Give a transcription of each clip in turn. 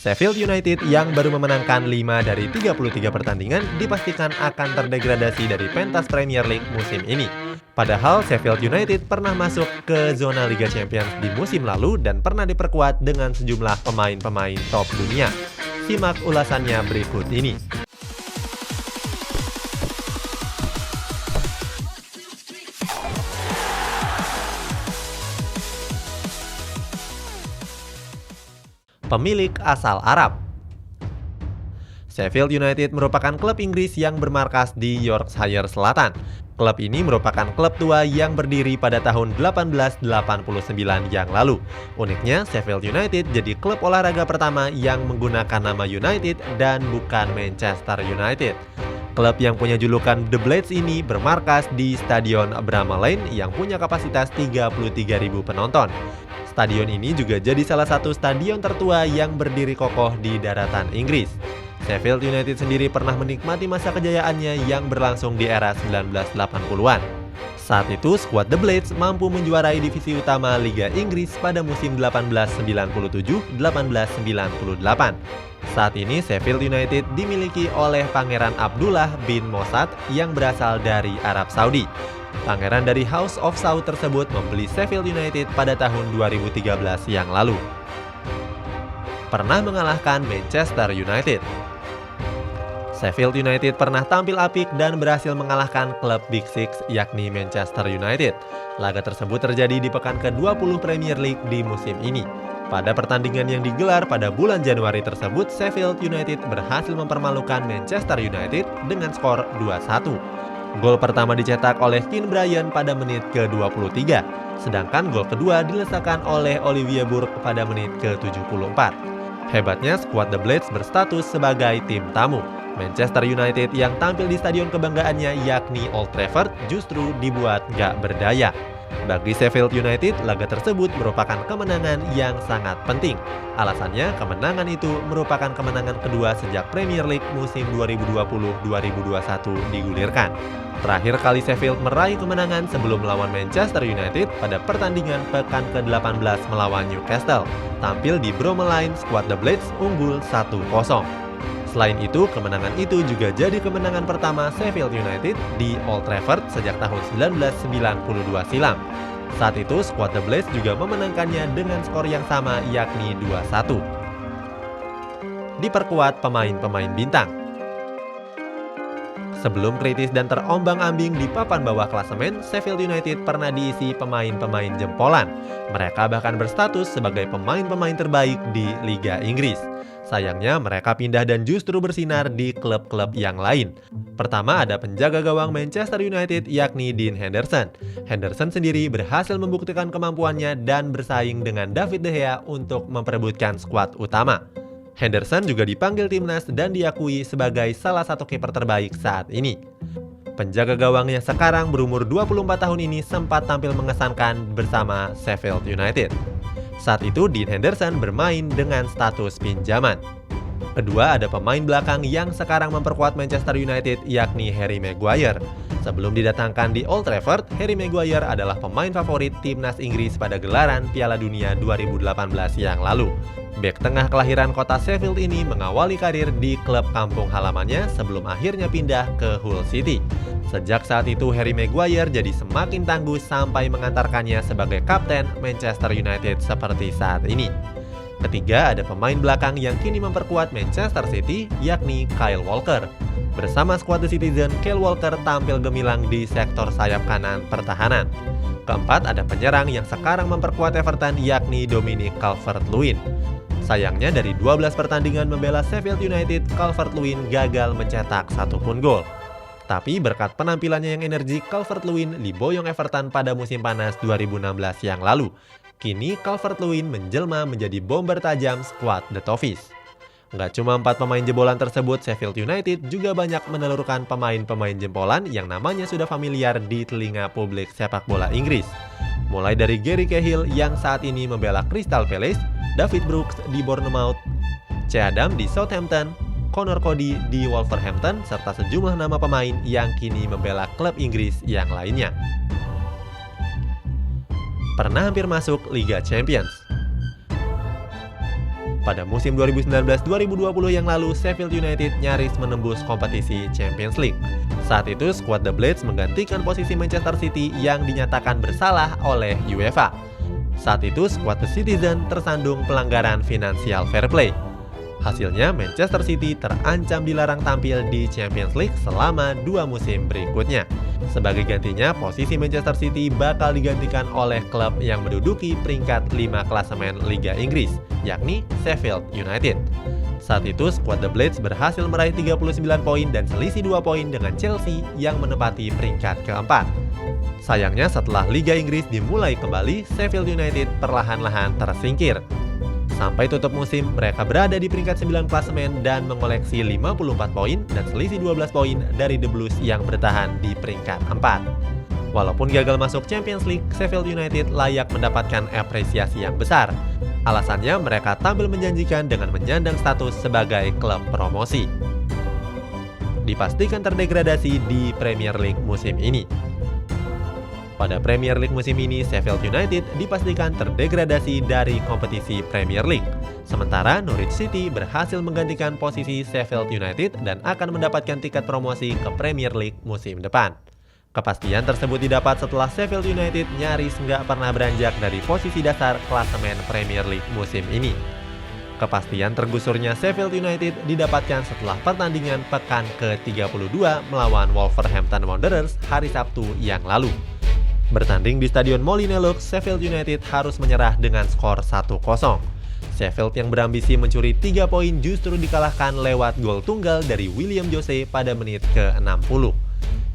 Sheffield United yang baru memenangkan 5 dari 33 pertandingan dipastikan akan terdegradasi dari pentas Premier League musim ini. Padahal Sheffield United pernah masuk ke zona Liga Champions di musim lalu dan pernah diperkuat dengan sejumlah pemain-pemain top dunia. Simak ulasannya berikut ini. Pemilik asal Arab. Sheffield United merupakan klub Inggris yang bermarkas di Yorkshire Selatan. Klub ini merupakan klub tua yang berdiri pada tahun 1889 yang lalu. Uniknya, Sheffield United jadi klub olahraga pertama yang menggunakan nama United dan bukan Manchester United. Klub yang punya julukan The Blades ini bermarkas di Stadion Bramall Lane yang punya kapasitas 33.000 penonton. Stadion ini juga jadi salah satu stadion tertua yang berdiri kokoh di daratan Inggris. Sheffield United sendiri pernah menikmati masa kejayaannya yang berlangsung di era 1980-an. Saat itu, skuad The Blades mampu menjuarai divisi utama Liga Inggris pada musim 1897-1898. Saat ini, Sheffield United dimiliki oleh Pangeran Abdullah bin Mossad yang berasal dari Arab Saudi. Pangeran dari House of Saud tersebut membeli Sheffield United pada tahun 2013 yang lalu. Pernah mengalahkan Manchester United. Sheffield United pernah tampil apik dan berhasil mengalahkan klub Big Six yakni Manchester United. Laga tersebut terjadi di pekan ke-20 Premier League di musim ini. Pada pertandingan yang digelar pada bulan Januari tersebut, Sheffield United berhasil mempermalukan Manchester United dengan skor 2-1. Gol pertama dicetak oleh Keane Bryan pada menit ke-23, sedangkan gol kedua dilesakan oleh Olivier Burke pada menit ke-74. Hebatnya, skuad The Blades berstatus sebagai tim tamu. Manchester United yang tampil di stadion kebanggaannya yakni Old Trafford justru dibuat gak berdaya. Bagi Sheffield United, laga tersebut merupakan kemenangan yang sangat penting. Alasannya, kemenangan itu merupakan kemenangan kedua sejak Premier League musim 2020-2021 digulirkan. Terakhir kali Sheffield meraih kemenangan sebelum melawan Manchester United pada pertandingan pekan ke-18 melawan Newcastle. Tampil di Bramall Lane, skuad The Blades unggul 1-0. Selain itu, kemenangan itu juga jadi kemenangan pertama Sheffield United di Old Trafford sejak tahun 1992 silam. Saat itu, skuad The Blades juga memenangkannya dengan skor yang sama yakni 2-1. Diperkuat pemain-pemain bintang. Sebelum kritis dan terombang-ambing di papan bawah klasemen, Sheffield United pernah diisi pemain-pemain jempolan. Mereka bahkan berstatus sebagai pemain-pemain terbaik di Liga Inggris. Sayangnya mereka pindah dan justru bersinar di klub-klub yang lain. Pertama ada penjaga gawang Manchester United yakni Dean Henderson. Henderson sendiri berhasil membuktikan kemampuannya dan bersaing dengan David De Gea untuk memperebutkan skuad utama. Henderson juga dipanggil timnas dan diakui sebagai salah satu kiper terbaik saat ini. Penjaga gawang yang sekarang berumur 24 tahun ini sempat tampil mengesankan bersama Sheffield United. Saat itu Dean Henderson bermain dengan status pinjaman. Kedua ada pemain belakang yang sekarang memperkuat Manchester United yakni Harry Maguire. Sebelum didatangkan di Old Trafford, Harry Maguire adalah pemain favorit timnas Inggris pada gelaran Piala Dunia 2018 yang lalu. Bek tengah kelahiran kota Sheffield ini mengawali karir di klub kampung halamannya sebelum akhirnya pindah ke Hull City. Sejak saat itu Harry Maguire jadi semakin tangguh sampai mengantarkannya sebagai kapten Manchester United seperti saat ini. Ketiga ada pemain belakang yang kini memperkuat Manchester City yakni Kyle Walker. Bersama skuad The Citizen, Kyle Walker tampil gemilang di sektor sayap kanan pertahanan. Keempat ada penyerang yang sekarang memperkuat Everton yakni Dominic Calvert-Lewin. Sayangnya dari 12 pertandingan membela Sheffield United, Calvert-Lewin gagal mencetak satupun gol. Tapi berkat penampilannya yang energik, Calvert-Lewin diboyong Everton pada musim panas 2016 yang lalu. Kini Calvert-Lewin menjelma menjadi bomber tajam skuad The Toffees. Nggak cuma 4 pemain jebolan tersebut, Sheffield United juga banyak menelurkan pemain-pemain jempolan yang namanya sudah familiar di telinga publik sepak bola Inggris. Mulai dari Gary Cahill yang saat ini membela Crystal Palace, David Brooks di Bournemouth, Che Adam di Southampton, Conor Cody di Wolverhampton, serta sejumlah nama pemain yang kini membela klub Inggris yang lainnya. Pernah hampir masuk Liga Champions. Pada musim 2019-2020 yang lalu, Sheffield United nyaris menembus kompetisi Champions League. Saat itu, skuad The Blades menggantikan posisi Manchester City yang dinyatakan bersalah oleh UEFA. Saat itu, skuad The Citizen tersandung pelanggaran finansial fair play. Hasilnya, Manchester City terancam dilarang tampil di Champions League selama 2 musim berikutnya. Sebagai gantinya, posisi Manchester City bakal digantikan oleh klub yang menduduki peringkat 5 klasemen Liga Inggris, yakni Sheffield United. Saat itu, skuad The Blades berhasil meraih 39 poin dan selisih 2 poin dengan Chelsea yang menempati peringkat keempat. Sayangnya, setelah Liga Inggris dimulai kembali, Sheffield United perlahan-lahan tersingkir. Sampai tutup musim, mereka berada di peringkat 9 klasemen dan mengoleksi 54 poin dan selisih 12 poin dari The Blues yang bertahan di peringkat 4. Walaupun gagal masuk Champions League, Sheffield United layak mendapatkan apresiasi yang besar. Alasannya, mereka tampil menjanjikan dengan menyandang status sebagai klub promosi. Dipastikan terdegradasi di Premier League musim ini. Pada Premier League musim ini, Sheffield United dipastikan terdegradasi dari kompetisi Premier League. Sementara Norwich City berhasil menggantikan posisi Sheffield United dan akan mendapatkan tiket promosi ke Premier League musim depan. Kepastian tersebut didapat setelah Sheffield United nyaris nggak pernah beranjak dari posisi dasar klasemen Premier League musim ini. Kepastian tergusurnya Sheffield United didapatkan setelah pertandingan pekan ke-32 melawan Wolverhampton Wanderers hari Sabtu yang lalu. Bertanding di Stadion Molineux, Sheffield United harus menyerah dengan skor 1-0. Sheffield yang berambisi mencuri 3 poin justru dikalahkan lewat gol tunggal dari William Jose pada menit ke-60.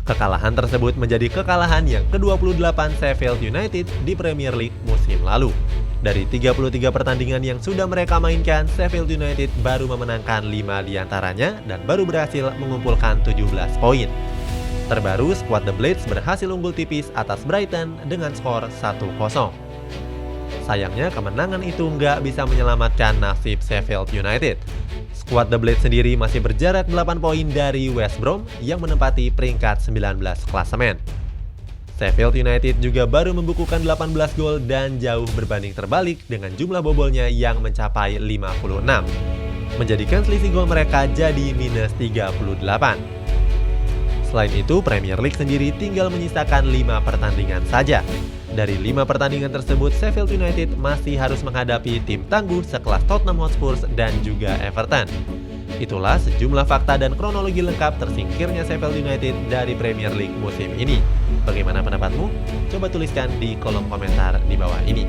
Kekalahan tersebut menjadi kekalahan yang ke-28 Sheffield United di Premier League musim lalu. Dari 33 pertandingan yang sudah mereka mainkan, Sheffield United baru memenangkan 5 diantaranya dan baru berhasil mengumpulkan 17 poin. Terbaru, skuad The Blades berhasil unggul tipis atas Brighton dengan skor 1-0. Sayangnya, kemenangan itu nggak bisa menyelamatkan nasib Sheffield United. Skuad The Blades sendiri masih berjarak 8 poin dari West Brom yang menempati peringkat 19 klasemen. Sheffield United juga baru membukukan 18 gol dan jauh berbanding terbalik dengan jumlah bobolnya yang mencapai 56. Menjadikan selisih gol mereka jadi minus 38. Selain itu, Premier League sendiri tinggal menyisakan 5 pertandingan saja. Dari 5 pertandingan tersebut, Sheffield United masih harus menghadapi tim tangguh sekelas Tottenham Hotspur dan juga Everton. Itulah sejumlah fakta dan kronologi lengkap tersingkirnya Sheffield United dari Premier League musim ini. Bagaimana pendapatmu? Coba tuliskan di kolom komentar di bawah ini.